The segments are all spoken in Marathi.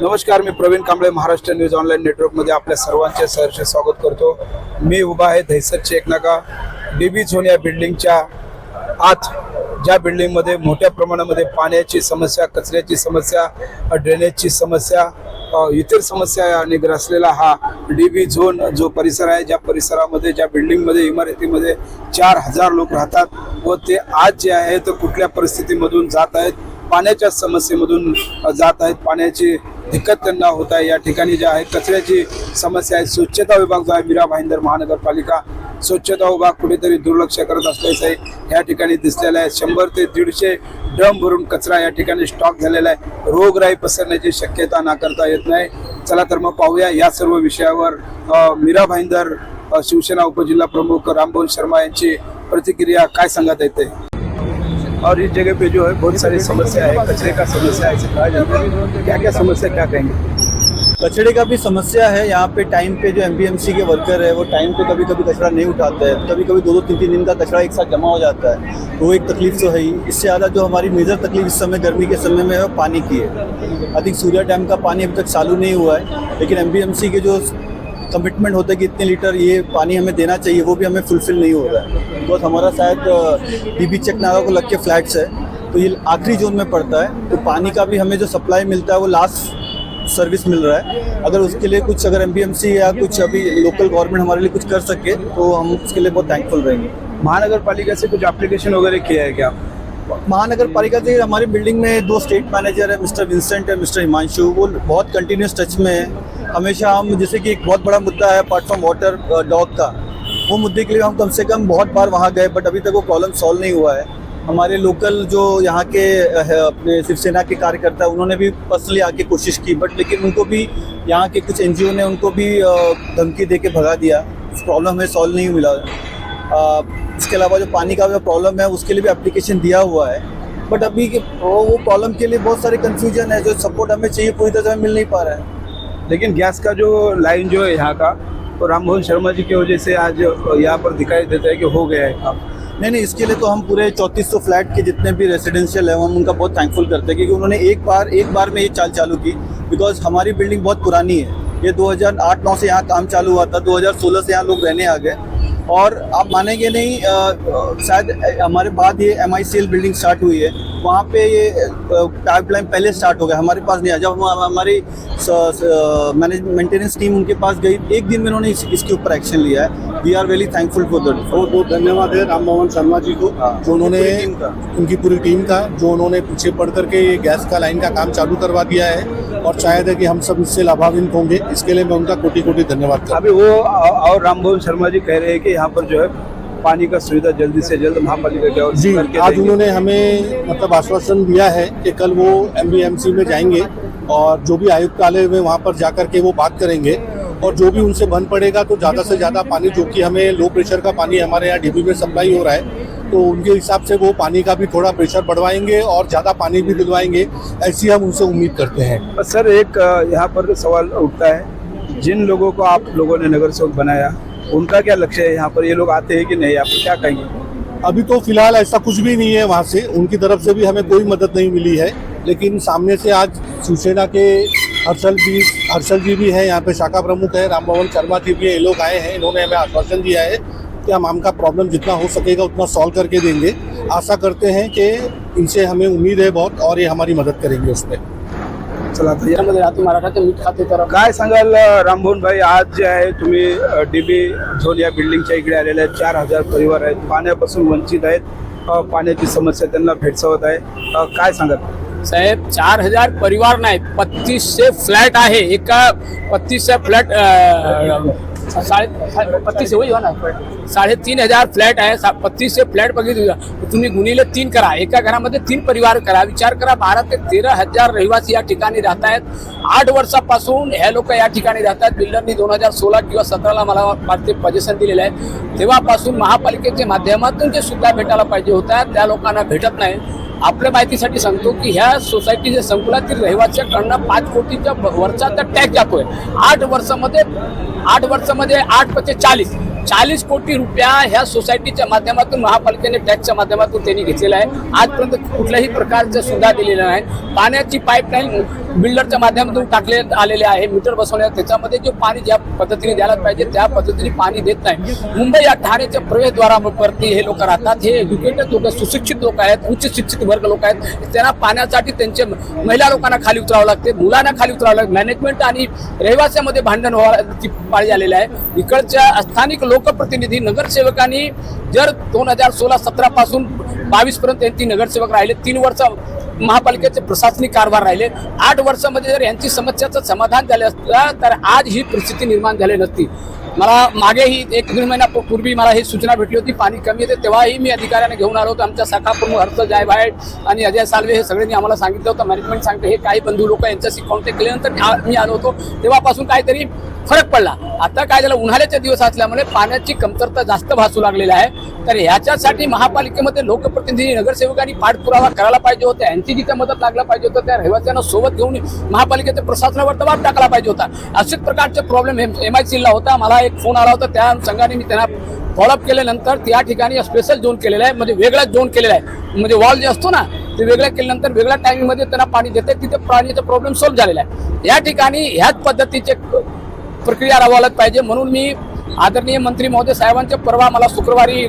नमस्कार, मी प्रवीण कांबळे महाराष्ट्र न्यूज ऑनलाईन नेटवर्कमध्ये आपल्या सर्वांचे सहर्ष स्वागत करतो। मी उभा आहे दहिसरचे एक नाका डीबी झोन या बिल्डिंगच्या आत, ज्या बिल्डिंगमध्ये मोठ्या प्रमाणामध्ये पाण्याची समस्या, कचऱ्याची समस्या, ड्रेनेजची समस्या, इतर समस्या याने ग्रासलेला हा डीबी झोन जो परिसर आहे, ज्या परिसरामध्ये ज्या बिल्डिंगमध्ये इमारतीमध्ये 4000 लोक राहतात व ते आज जे आहे तर कुठल्या परिस्थितीमधून जात आहेत, पाण्याच्या समस्येमधून जात आहेत, पाण्याची दिक्कत त्यांना होत आहे। या ठिकाणी जे आहे कचऱ्याची समस्या आहे। स्वच्छता विभाग जो आहे मीरा भाईंदर महानगरपालिका स्वच्छता विभाग कुठेतरी दुर्लक्ष करत असल्याचं या ठिकाणी दिसलेलं आहे। 100 ते 150 ड्रम भरून कचरा या ठिकाणी स्टॉक झालेला आहे। रोगराई पसरण्याची शक्यता नाकारता येत नाही। चला तर मग पाहूया या सर्व विषयावर मीरा भाईंदर शिवसेना उपजिल्हा प्रमुख रामभाऊ शर्मा यांची प्रतिक्रिया काय सांगत येते। और इस जगह पे जो है बहुत सारी समस्या है, कचरे का समस्या है, कहा जाता है क्या क्या समस्या, क्या कहेंगे? कचरे का भी समस्या है। यहाँ पे टाइम पे जो एमबीएमसी के वर्कर है वो टाइम पे कभी कभी कचरा नहीं उठाते हैं, कभी कभी 2-2, 3-3 दिन का कचरा एक साथ जमा हो जाता है। तो वो एक तकलीफ तो है ही। इससे ज़्यादा जो हमारी मेजर तकलीफ इस समय गर्मी के समय में है वो पानी की है। अधिक सूर्या डैम का पानी अभी तक चालू नहीं हुआ है, लेकिन एमबीएमसी के जो कमिटमेंट होता है कि इतने लीटर ये पानी हमें देना चाहिए, वो भी हमें फुलफिल नहीं हो रहा है। बिकॉज हमारा शायद डीबी चेक नाका को लग के फ्लैट्स है, तो ये आखिरी जोन में पड़ता है। तो पानी का भी हमें जो सप्लाई मिलता है वो लास्ट सर्विस मिल रहा है। अगर उसके लिए कुछ अगर एमबीएमसी या कुछ अभी लोकल गवर्नमेंट हमारे लिए कुछ कर सके तो हम उसके लिए बहुत थैंकफुल रहेंगे। महानगर पालिका से कुछ एप्लीकेशन वगैरह किया है क्या? महानगर पालिका से हमारी बिल्डिंग में 2 स्टेट मैनेजर है, मिस्टर विंसेंट और मिस्टर हिमांशु, वो बहुत कंटिन्यूस टच में है। हमेशा हम, जैसे कि एक बहुत बड़ा मुद्दा है अपार्ट फ्रॉम वाटर डॉग का, वो मुद्दे के लिए हम कम से कम बहुत बार वहाँ गए, बट अभी तक वो प्रॉब्लम सॉल्व नहीं हुआ है। हमारे लोकल जो यहाँ के अपने शिवसेना के कार्यकर्ता उन्होंने भी पर्सनली आके कोशिश की, बट लेकिन उनको भी यहाँ के कुछ एनजीओ ने उनको भी धमकी दे के भगा दिया। प्रॉब्लम हमें सॉल्व नहीं मिला। इसके अलावा जो पानी का जो प्रॉब्लम है उसके लिए भी एप्लीकेशन दिया हुआ है, बट अभी वो प्रॉब्लम के लिए बहुत सारे कन्फ्यूजन है। जो सपोर्ट हमें चाहिए पूरी तरह से मिल नहीं पा रहा है। लेकिन गैस का जो लाइन जो है यहाँ का, तो रामभाऊ शर्मा जी की वजह से आज यहाँ पर दिखाई देता है कि हो गया है काम। नहीं, इसके लिए तो हम पूरे 3400 फ्लैट के जितने भी रेजिडेंशियल है हम उनका बहुत थैंकफुल करते हैं, क्योंकि उन्होंने एक बार में ये चाल चालू की। बिकॉज हमारी बिल्डिंग बहुत पुरानी है, ये 2008-9 से यहाँ काम चालू हुआ था, 2016 से यहाँ लोग रहने आ गए। और आप मानेंगे नहीं, शायद हमारे बाद ये MICL बिल्डिंग स्टार्ट हुई है, वहाँ पे ये पाइपलाइन पहले स्टार्ट हो गया, हमारे पास नहीं आया। जब हमारी मेंटेनेंस टीम उनके पास गई, एक दिन में उन्होंने इसके ऊपर एक्शन लिया है। We are very thankful for that. बहुत बहुत धन्यवाद है रामभवन शर्मा जी को, जो उन्होंने उनकी पूरी टीम का, जो उन्होंने पीछे पड़ करके ये गैस का लाइन का काम चालू करवा दिया है, और शायद है कि हम सब इससे लाभान्वित होंगे। इसके लिए मैं उनका कोटि धन्यवाद करता हूं। अभी वो और रामभाऊ शर्मा जी कह रहे हैं कि यहाँ पर जो है पानी का सुविधा जल्दी से जल्द महापालिका की ओर से करके आज उन्होंने हमें मतलब आश्वासन दिया है कि कल वो एमबीएमसी में जाएंगे और जो भी आयुक्तालय में वहाँ पर जाकर के वो बात करेंगे, और जो भी उनसे बन पड़ेगा तो ज़्यादा से ज़्यादा पानी, जो कि हमें लो प्रेशर का पानी हमारे यहाँ डीबी में सप्लाई हो रहा है, तो उनके हिसाब से वो पानी का भी थोड़ा प्रेशर बढ़वाएंगे और ज़्यादा पानी भी दिलवाएंगे, ऐसी हम उनसे उम्मीद करते हैं। सर, एक यहाँ पर सवाल उठता है, जिन लोगों को आप लोगों ने नगर सेवक बनाया उनका क्या लक्ष्य है? यहाँ पर ये लोग आते हैं कि नहीं, आप क्या कहेंगे? अभी तो फिलहाल ऐसा कुछ भी नहीं है, वहाँ से उनकी तरफ से भी हमें कोई मदद नहीं मिली है। लेकिन सामने से आज शिवसेना के हर्षल जी भी है, यहाँ पे शाखा प्रमुख है, रामभवन शर्मा जी भी है, ये लोग आए हैं। इन्होंने हमें आश्वासन दिया है कि हम आम का प्रॉब्लम जितना हो सकेगा उतना सॉल्व करके देंगे। आशा करते हैं कि इनसे हमें उम्मीद है बहुत, और ये हमारी मदद करेंगे उसमें। चला भैया, मराठा मीठ खाते तर काय सांगाल रामभाऊ भाई, आज जे आहे तुम्ही डीबी झोन या बिल्डिंगच्या इकडे आलेले आहेत, 4000 परिवार आहेत, पाण्यापासून वंचित आहेत, पाण्याची समस्या त्यांना भेडसावत आहे, काय सांगाल? साहेब, 4000 परिवार नाही, 3500 फ्लॅट आहे। एका 3500 फ्लॅट 3500 फ्लॅट आहे। 3500 फ्लॅट बघितले तुम्ही, गुणिले 3 करा, एका घरामध्ये 3 परिवार करा, विचार करा। 12 ते 13,000 रहिवासी या ठिकाणी राहत आहेत। 8 वर्षापासून हे लोक या ठिकाणी राहतात। बिल्डरनी 2016 किंवा 17ला मला वाटते पजेशन दिलेलं आहे, तेव्हापासून महापालिकेच्या माध्यमातून जे सुद्धा भेटायला पाहिजे होत्या त्या लोकांना भेटत नाही। आपल्या माहितीसाठी सांगतो की ह्या सोसायटीच्या संकुलातील रहिवाशांकडून 5 कोटीच्या वरचा टॅक्स जातोय। 8 वर्षामध्ये 8 × 40 40 कोटी रुपया ह्या सोसायटीच्या माध्यमातून महापालिकेने टॅक्सच्या माध्यमातून त्यांनी घेतलेला आहे. आजपर्यंत कुठल्याही प्रकारचं सुद्धा दिलेलं नाही. पाण्याची पाईपलाईन बिल्डरच्या माध्यमातून टाकले आलेले आहे, मीटर बसवण्यात त्याच्यामध्ये जे पाणी ज्या पद्धतीने द्यायला पाहिजे त्या पद्धतीने पाणी देत नाही. मुंबई या ठाण्याच्या प्रवेशद्वारावरती हे लोक राहतात. हे एज्युकेटेड लोक, सुशिक्षित लोक आहेत, उच्च शिक्षित वर्ग लोक आहेत. त्यांना पाण्यासाठी त्यांचे महिला लोकांना खाली उतरावं लागते, मुलांना खाली उतरावं लागते. मॅनेजमेंट आणि रहिवाशांमध्ये भांडण व्हायची पाळी आलेली आहे. इकडच्या स्थानिक लोकप्रतिनिधी नगरसेवकांनी जर 2016-17 पासून 22 पर्यंत यांची नगरसेवक राहिले, 3 वर्ष महापालिकेचे प्रशासनिक कारभार राहिले. 8 वर्षामध्ये जर यांची समस्याचं समाधान झालं असतं तर आज ही परिस्थिती निर्माण झाली नसती. मला मागेही 1-2 महिन्यापूर्वी मला ही सूचना भेटली होती, पाणी कमी येते, तेव्हाही मी अधिकाऱ्यांना घेऊन आलो होतो. आमच्या शाखा प्रमुख हर्ष जायभाई आणि अजय सालवे हे सगळ्यांनी आम्हाला सांगितलं होतं. मॅनेजमेंट सांगते हे काही बंधू लोक यांच्याशी कॉन्टॅक्ट केल्यानंतर मी आलो होतो, तेव्हापासून काहीतरी फरक पडला. आता काय झालं, उन्हाळ्याचे दिवस असल्यामुळे पाण्याची कमतरता जास्त भासू लागलेली आहे. तर ह्याच्यासाठी महापालिकेमध्ये लोकप्रतिनिधी नगरसेवकांनी पाठपुरावा करायला पाहिजे होता. यांची जिथे मदत लागला पाहिजे होतं त्या रहिवाशांना सोबत घेऊन महापालिकेच्या प्रशासनावर दबाव टाकला पाहिजे होता. असेच प्रकारचे प्रॉब्लेम MIC ला होता. मला एक फोन आला होता, त्या अनुषंगाने मी त्यांना फॉलोअप केल्यानंतर त्या ठिकाणी स्पेशल झोन केलेला आहे, म्हणजे वेगळाच झोन केलेला आहे. म्हणजे वॉल जे असतो ना ते वेगळं केल्यानंतर वेगळ्या टायमिंगमध्ये त्यांना पाणी देते, तिथे पाण्याचा प्रॉब्लेम सॉल्व्ह झालेला आहे. या ठिकाणी ह्याच पद्धतीचे प्रक्रिया राबवायला पाहिजे. म्हणून मी आदरणीय मंत्री महोदय साहेबांच्या परवा मला शुक्रवारी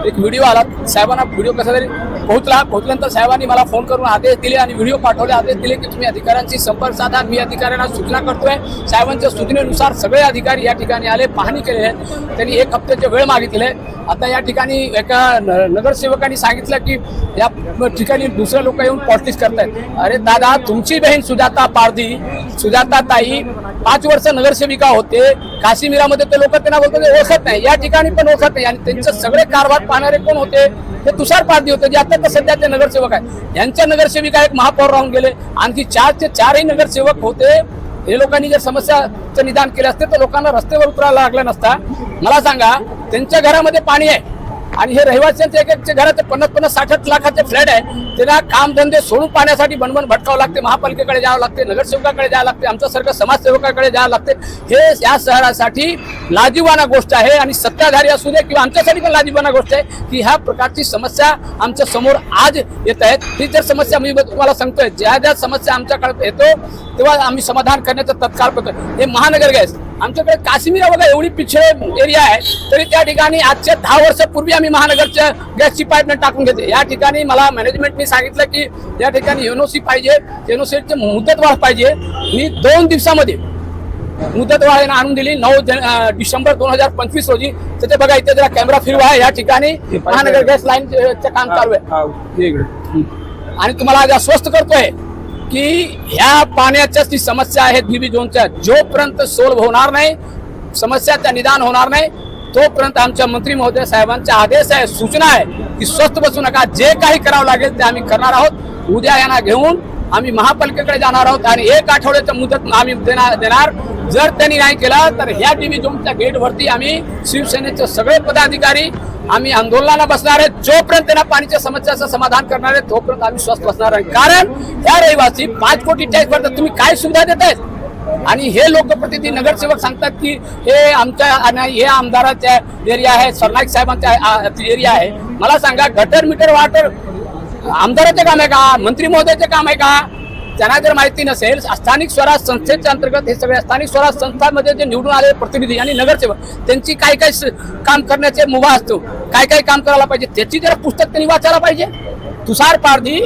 एक व्हिडिओ आला. साहेबांना व्हिडिओ कसा तरी पोहोचल्यानंतर साहेबांनी मला फोन करून आदेश दिले आणि व्हिडिओ पाठवले. आदेश दिले की तुम्ही अधिकाऱ्यांशी संपर्क साधा. मी अधिकाऱ्यांना सूचना करतोय. साहेबांच्या सूचनेनुसार सगळे अधिकारी या ठिकाणी आले, पाहणी केलेली आहे. त्यांनी 1 हप्त्याचे वेळ मागितले. आता या ठिकाणी एका नगरसेवकांनी सांगितलं की या ठिकाणी दुसरे लोक येऊन पॉलिटिक्स करतायत. अरे दादा, तुमची बहीण सुजाता पारधी, सुजाता ताई 5 वर्ष नगरसेविका होते. काश्मीरामध्ये ते लोक त्यांना बोलतात ते ओळखत नाही, या ठिकाणी पण ओळखत नाही. आणि त्यांचे सगळे कारभार पाहणारे कोण होते, ते तुषार पारधी होते, जे आता सध्याचे नगरसेवक आहेत. यांच्या नगरसेविका एक महापौर राहून गेले. आणखी 4 नगरसेवक होते. हे लोकांनी जर समस्याचं निदान केलं असते तर लोकांना रस्त्यावर उतरायला लागला नसता. मला सांगा, त्यांच्या घरामध्ये पाणी आहे आणि हे रहिवाशांचे एक घराचे 50-60 लाखाचे फ्लॅट आहे. त्यांना कामधंदे सोडून पाण्यासाठी बनबन भटकावं लागते, महापालिकेकडे जावं लागते, नगरसेवकाकडे जावं लागते, आमच्यासारख्या समाजसेवकाकडे जावं लागते. हे या शहरासाठी लाजिरवाणा गोष्ट आहे. आणि सत्ताधारी असू दे किंवा आमच्यासाठी पण लाजिरवाणा गोष्ट आहे की ह्या प्रकारची समस्या आमच्या समोर आज येत आहेत. ही जर समस्या मी तुम्हाला सांगतोय, ज्या समस्या आमच्याकडे येतो तेव्हा आम्ही समाधान करण्याचा तत्काळ करतो. हे महानगर गॅस आमच्याकडे काश्मीर बघा एवढी पिछडे एरिया आहे, तरी त्या ठिकाणी आजच्या 10 वर्षापूर्वी आम्ही महानगरच्या गॅसची पाईपलाईन टाकून घेते. या ठिकाणी मला मॅनेजमेंटने सांगितलं की या ठिकाणी NOC पाहिजे, NOCची मुदतवाढ पाहिजे. मी 2 दिवसामध्ये मुदतवाढ आणून दिली. 9 डिसेंबर 2025 रोजी. तिथे बघा, इथे जरा कॅमेरा फिरवा. या ठिकाणी महानगर गॅस लाईनचं काम चालू आहे. आणि तुम्हाला आज आश्वस्त करतोय की ह्या पाण्याच्या जी समस्या आहे DB झोनच्या, जोपर्यंत सोल्व्ह होणार नाही, समस्याचं निदान होणार नाही, तोपर्यंत आमच्या मंत्री महोदय साहेबांचा आदेश आहे, सूचना आहे की स्वस्थ बसू नका. जे काही करावं लागेल ते आम्ही करणार आहोत. उद्या यांना घेऊन आम्ही महापालिकेकडे जाणार आहोत आणि 1 आठवड्याचं मुदत आम्ही देणार. जर त्यांनी नाही केला तर ह्या DB झोनच्या गेटवरती आम्ही शिवसेनेचे सगळे पदाधिकारी आम्ही आंदोलनाला बसणार आहेत. जोपर्यंत त्यांना पाण्याच्या समस्याचं समाधान करणार आहे तोपर्यंत आम्ही स्वस्थ बसणार आहे. कारण या रहिवासी 5 कोटी टॅक्स भरतात, तुम्ही काय सुविधा देतायत? आणि हे लोकप्रतिनिधी नगरसेवक सांगतात की हे आमच्या हे आमदाराच्या एरिया आहे, सरनाईक साहेबांचा एरिया आहे. मला सांगा, गटर मीटर वाटर आमदाराचे काम आहे का, मंत्री महोदयाचे काम आहे का? त्यांना जर माहिती नसेल, स्थानिक स्वराज संस्थेच्या अंतर्गत हे सगळ्या स्थानिक स्वराज संस्थांमध्ये जे निवडून आलेले प्रतिनिधी आणि नगरसेवक त्यांची काय काम करण्याचे मुभा असतो, काय काम करायला पाहिजे, त्याची जरा पुस्तक त्यांनी वाचायला पाहिजे. तुषार पारधी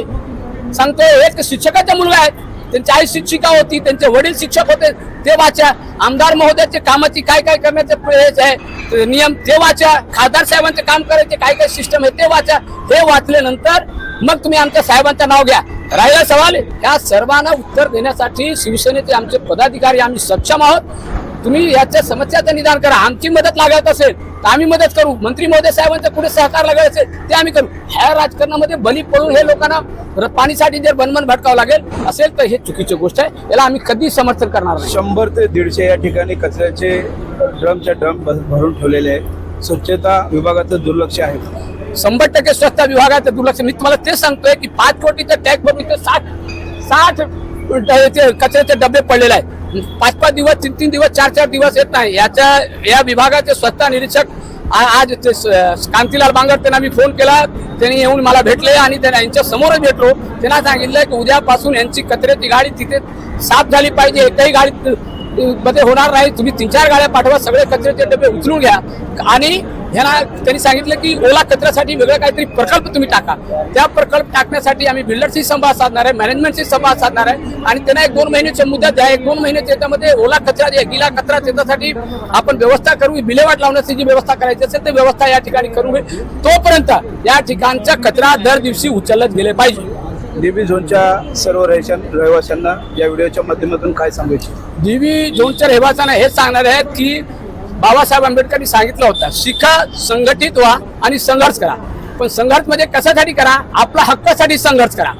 सांगतो एक शिक्षकाचा मुलगा आहे, त्यांची आई शिक्षिका होती, त्यांचे वडील शिक्षक होते, ते वाचा. आमदार महोदयाचे कामाची काय करण्याचे नियम ते वाचा. खासदार साहेबांचे काम करायचे काय सिस्टम आहे ते वाचा. हे वाचल्यानंतर मग तुम्ही आमच्या साहेबांचं नाव घ्या. राहिला सवाल, या सर्वांना उत्तर देण्यासाठी शिवसेनेचे आमचे पदाधिकारी आम्ही सक्षम आहोत. तुम्ही याच्या समस्याचं निदान करा. आमची मदत लागत असेल तर आम्ही मदत करू. मंत्री महोदय साहेबांचं पुढे सहकार लागत असेल ते आम्ही करू. ह्या राजकारणामध्ये बली पडून हे लोकांना पाणीसाठी जर बनबन भटकावं लागेल असेल तर हे चुकीची गोष्ट आहे. याला आम्ही कधी समर्थन करणार नाही. 100 ते 150 या ठिकाणी कचऱ्याचे ड्रम भरून ठेवलेले आहेत. स्वच्छता विभागाचं दुर्लक्ष आहे. 100% स्वच्छता विभागाचं दुर्लक्ष. मी तुम्हाला तेच सांगतोय की 5 कोटीचा टॅक्स भरून इथे 60 कचऱ्याचे डबे पडलेले आहेत. 5-5 दिवस, 3-3 दिवस, 4-4 दिवस येत नाही. या विभागाचे स्वच्छता निरीक्षक आज ते कांतीलाल बांगर त्यांना मी फोन केला, त्यांनी येऊन मला भेटले आणि त्यांना यांच्या समोरच भेटलो. त्यांना सांगितलं की उद्यापासून यांची कचऱ्याची गाडी तिथे साफ झाली पाहिजे, एकही गाडी मध्ये होणार नाही, तुम्ही 3-4 गाड्या पाठवा, सगळे कचऱ्याचे डबे उचलून घ्या. आणि ह्यांना त्यांनी सांगितलं की ओला कचऱ्यासाठी वेगळा काहीतरी प्रकल्प तुम्ही टाका. त्या प्रकल्प टाकण्यासाठी आम्ही बिल्डरशी संवाद साधणार आहे, मॅनेजमेंटशी संवाद साधणार आहे आणि त्यांना 1-2 महिन्याचे मुदत द्या. 1-2 महिन्याच्या याच्यामध्ये ओला कचरा जे गिला कचरा त्याच्यासाठी आपण व्यवस्था करू, विल्हेवाट लावण्याची जी व्यवस्था करायची असेल ते व्यवस्था या ठिकाणी करू. तोपर्यंत या ठिकाणचा कचरा दर दिवशी उचलत गेले पाहिजे. डीबी झोनच्या सर्व रहिवाशांना या व्हिडिओच्या माध्यमातून काय सांगायचे? डीबी झोनच्या रहिवाशांना हेच सांगणार आहेत की बाबासाहेब आंबेडकरांनी सांगितलं होतं, शिका, संघटित व्हा आणि संघर्ष करा. पण संघर्ष म्हणजे कशासाठी करा? आपल्या हक्कासाठी संघर्ष करा.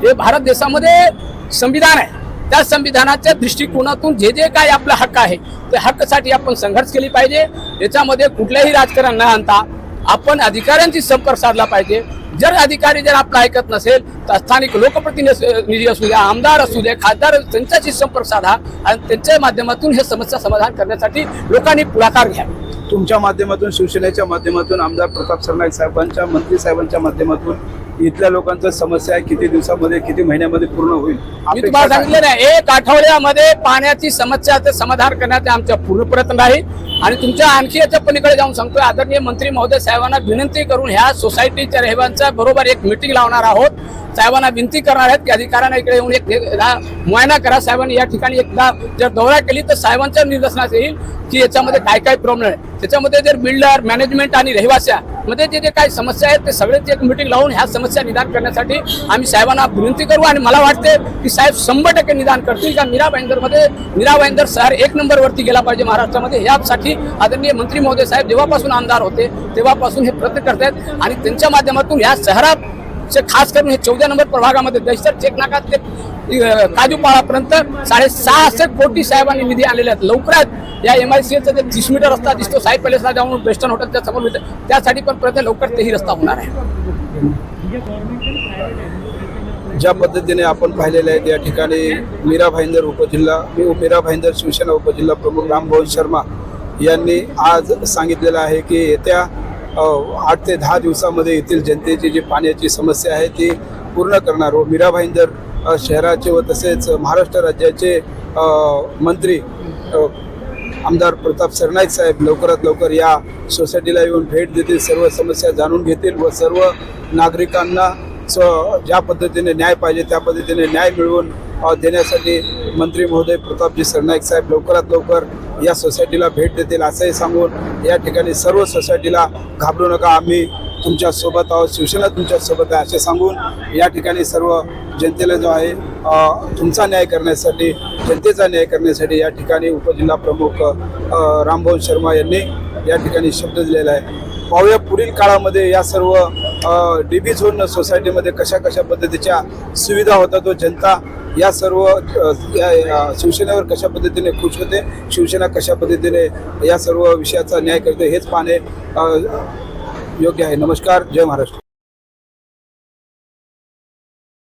हे भारत देशामध्ये संविधान आहे, त्या संविधानाच्या दृष्टिकोनातून जे जे काही आपला हक्क आहे त्या हक्कासाठी आपण संघर्ष केली पाहिजे. याच्यामध्ये कुठल्याही राजकारण न आणता आपण अधिकाऱ्यांशी संपर्क साधला पाहिजे. जर अधिकारी जर आपलं ऐकत नसेल तर स्थानिक लोकप्रतिनिधी असू द्या, आमदार असू द्या, खासदार, त्यांच्याशी संपर्क साधा आणि त्यांच्या माध्यमातून हे समस्या समाधान करण्यासाठी लोकांनी पुढाकार घ्या. तुमच्या माध्यमातून, शिवसेनेच्या माध्यमातून, आमदार प्रताप सरनाईक साहेबांच्या, मंत्री साहेबांच्या माध्यमातून इथल्या लोकांच्या समस्या किती दिवसामध्ये, किती महिन्यामध्ये पूर्ण होईल? मी तुम्हाला सांगितलं नाही, 1 आठवड्यामध्ये पाण्याची समस्याचं समाधान करण्याचे आमचा पूर्ण प्रयत्न आहे. आणि तुमच्या आणखी याच्या पलीकडे जाऊन सांगतोय, आदरणीय मंत्री महोदय साहेबांना विनंती करून ह्या सोसायटीच्या रहिवाशांच्या बरोबर एक मीटिंग लावणार आहोत. साहेबांना विनंती करणार आहेत की अधिकाऱ्यांना इकडे येऊन एकदा मुआयना करा. साहेबांनी या ठिकाणी एकदा जर दौरा केली तर साहेबांच्या निदर्शनास येईल की याच्यामध्ये काय काय प्रॉब्लेम आहे. त्याच्यामध्ये जर बिल्डर, मॅनेजमेंट आणि रहिवाशामध्ये जे जे काही समस्या आहेत ते सगळ्याची एक मीटिंग लावून ह्या समस्या निदान करण्यासाठी आम्ही साहेबांना विनंती करू. आणि मला वाटते की साहेब 100% निदान करतील. का मीरा भाईंदर शहर 1 नंबरवरती गेला पाहिजे महाराष्ट्रामध्ये. यासाठी आदरणीय मंत्री महोदय साहेब जेव्हापासून आमदार होते तेव्हापासून हे प्रयत्न करतात आणि त्यांच्या माध्यमातून ह्या शहरात खास करून हे 14 नंबर प्रभागामध्ये दहिसर चेकनाका ते काजूपाळापर्यंत 650 कोटी साहेबांनी निधी आणलेले आहेत. लवकरात या MICLचा जे 30 मीटर रस्ता दिसतो साई पॅलेसला जाऊन वेस्टर्न हॉटेलच्या समोर, त्यासाठी पण प्रयत्न लवकर तेही रस्ता होणार आहे. ज्या पद्धतीने आपण पाहिलेले आहेत या ठिकाणी मीरा भाईंदर शिवसेना उपजिल्हा प्रमुख रामभाऊ शर्मा यांनी आज सांगितलेलं आहे की येत्या 8 ते 10 दिवसामध्ये येथील जनतेची जी पाण्याची समस्या आहे ती पूर्ण करणार. व मीरा भाईंदर शहराचे व तसेच महाराष्ट्र राज्याचे मंत्री आमदार प्रताप सरनाईक साहेब लवकरात लवकर या सोसायटीला येऊन भेट देतील, सर्व समस्या जाणून घेतील व सर्व नागरिकांना ज्या पद्धतीने न्याय पाहिजे त्या पद्धतीने न्याय मिळवून देण्यासाठी मंत्री महोदय प्रतापजी सरनाईक साहेब लवकरात लवकर या सोसायटीला भेट देतील असंही सांगून या ठिकाणी सर्व सोसायटीला घाबरू नका, आम्ही तुमच्या सोबत आहोत, शिवसेना तुमच्या सोबत आहे असे सांगून या ठिकाणी सर्व जनतेला जो आहे तुमचा न्याय करण्यासाठी, जनतेचा न्याय करण्यासाठी या ठिकाणी उपजिल्हा प्रमुख रामभाऊ शर्मा यांनी या ठिकाणी शब्द दिलेला आहे. पाहूया पुढील काळामध्ये या सर्व डीबी झोन सोसायटीमध्ये कशा कशा पद्धतीच्या सुविधा होतात व जनता या सर्व शिवसेनेवर कशा पद्धतीने खुश होते, शिवसेना कशा पद्धतीने या सर्व विषयाचा न्याय करते हेच पाहणे योग्य आहे. नमस्कार, जय महाराष्ट्र.